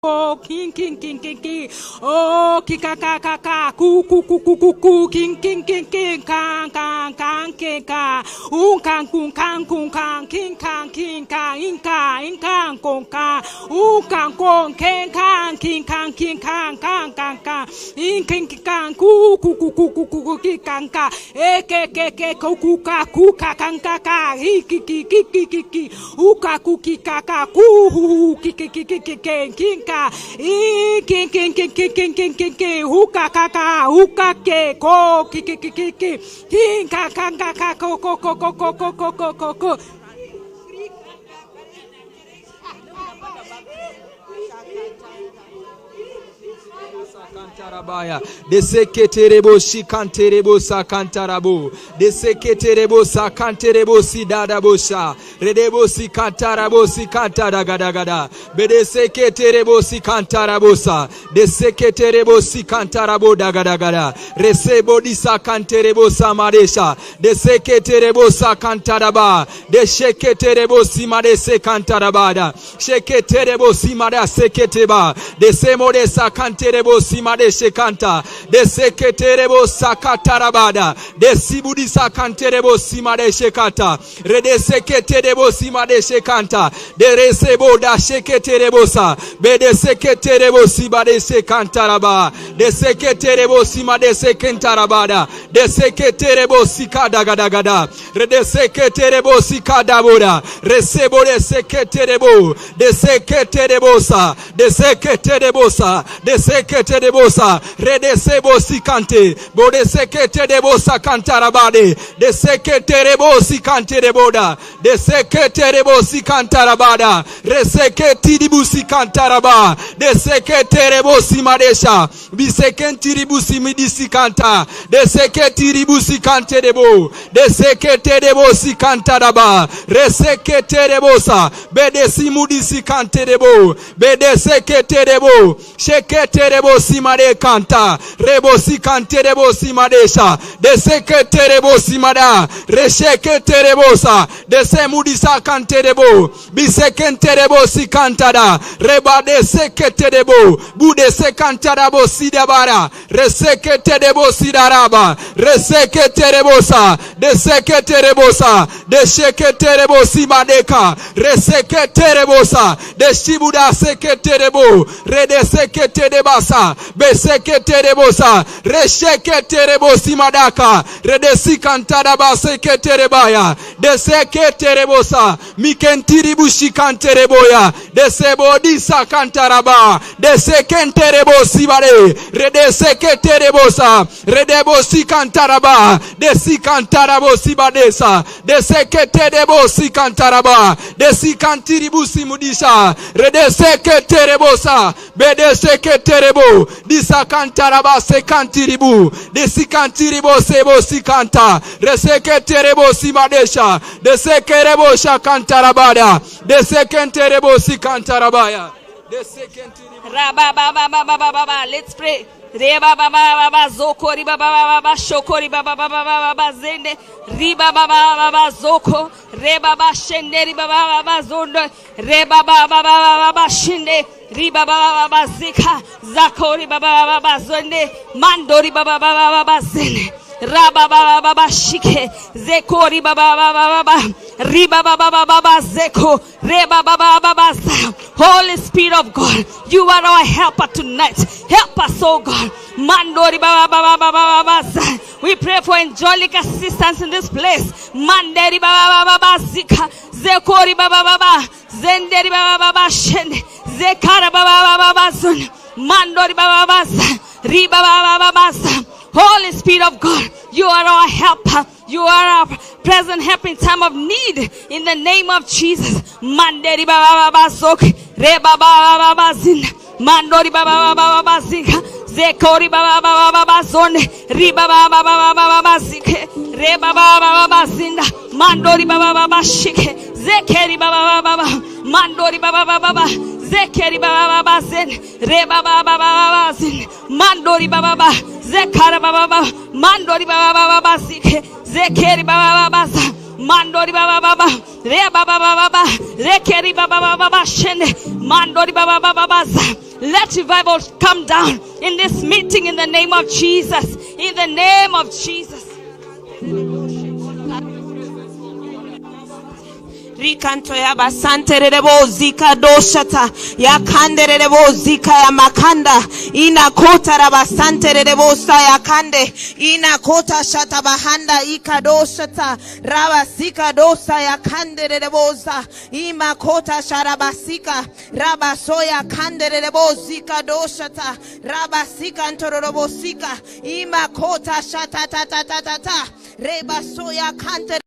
Oh, king, oh, kika, ku, king, kang, kika, kang, king, Cantarabaya, de seketerebo shikanterebo sakantarabo, de seketerebo sakanterebo sidadabosha, redebo sikantarabo sikantaragadagada, bede seketerebo sikantarabosa, de seketerebo sikantarabo dagadagada, resebo di sakanterebo samaresha, de seketerebo sakantaraba, de sheketerebo simade sekantarabada, sheketerebo simada seketeba, de semode sakanterebo simade shekanta, de seketerebo sakatarabada, de sibudi sakanterebo simade shekata, rede seketerebo simade shekanta, de resebo da sheketerebo sa, bede seketerebo simade sekantaraba, de seketerebo simade sekentarabada, de seketerebo sikadagadagada, rede seketerebo sikadaboda, resebo de seketerebo, de seketerebo sa, de seketerebo sa, de seketerebo sa, rede sebo sikante, bode seketerebo sakantarabade, de seketerebo sikantereboda, de seketerebo sikantarabada, reseketiribu sikantaraba, de seketerebo simadesha, bisekentiribu simidisikanta, de seketiribu sikanterebo, de seketerebo sikantaraba, reseketerebo sa, bede simudisikantebo, bede seketerebo, sheketerebo simade kanta, rebo sikanterebo simadesha, de seketerebo simada, resheketerebo sa, de semudisa kanterebo, bisekenterebo sikantada, reba de seketerebo, bude sekantarabo sidabara, reseketerebo sidaraba, reseketerebo sa, de seketerebo sa, de sheketerebo simadeka, reseketerebo sa, de shibuda seketerebo, rede seketerebasa, beseketerebosa, resheketerebo simadaka, rede sikantaraba seketerebaya, de seketerebosa, mikentiribu shikantereboya, de sebodisa kantaraba, de sekenterebo sibare, rede seketerebosa, redebo sikantaraba, de sikantarabo sibadesa, de seketerebo sikantaraba, de sikantiribu simudisha, rede seketerebosa, bede seketerebo, disakantaraba sekantiribu, disikantiribo sebo sikanta, reseketerebo simadesha, desekerebo shakantarabada, desekenterebo sikantarabaya, desekentiribo. Let's pray. Reba baba baba zoko riba baba baba shoko riba baba baba zende riba baba baba zoko reba baba shende riba baba zondo reba baba baba shende riba baba baba zika zako riba baba zonde mando riba baba baba zende raba baba baba shike zeko riba baba riba baba baba zeko reba baba baba. Holy Spirit of God, you are our helper tonight. Help us, oh God. Mandori baba baba baba. We pray for angelic assistance in this place. Manderi baba baba zika zekori baba baba zenderi baba baba shende zekara baba baba zun mandori baba baba riba baba baba. Holy Spirit of God, you are our helper. You are our present help in time of need. In the name of Jesus. Manderi baba baba sok reba baba baba zin mandori baba baba zika zekori baba baba zone riba baba baba zike reba baba baba zinda mandori baba baba shike zekeri baba baba mandori baba baba zekeri baba baba zen reba baba baba zin mandori baba baba zekara baba baba mandori baba baba zike zekeri baba baba Mandori baba baba. Re baba baba baba. Rekeri baba baba baba shende. Mandori baba baba baba. Let revival come down in this meeting in the name of Jesus. In the name of Jesus. Rikanto ya basante rebo zika doshata ya kande rebo zika ya makanda ina kota rabasante rebo sa ya kande ina kota shata bahanda ika doshata rabasika dosa ya kande rebo za ima kota sharabasika rabasoya kande rebo zika doshata rabasika ntorobosika ima kota shata ta ta ta ta ta rebasoya kante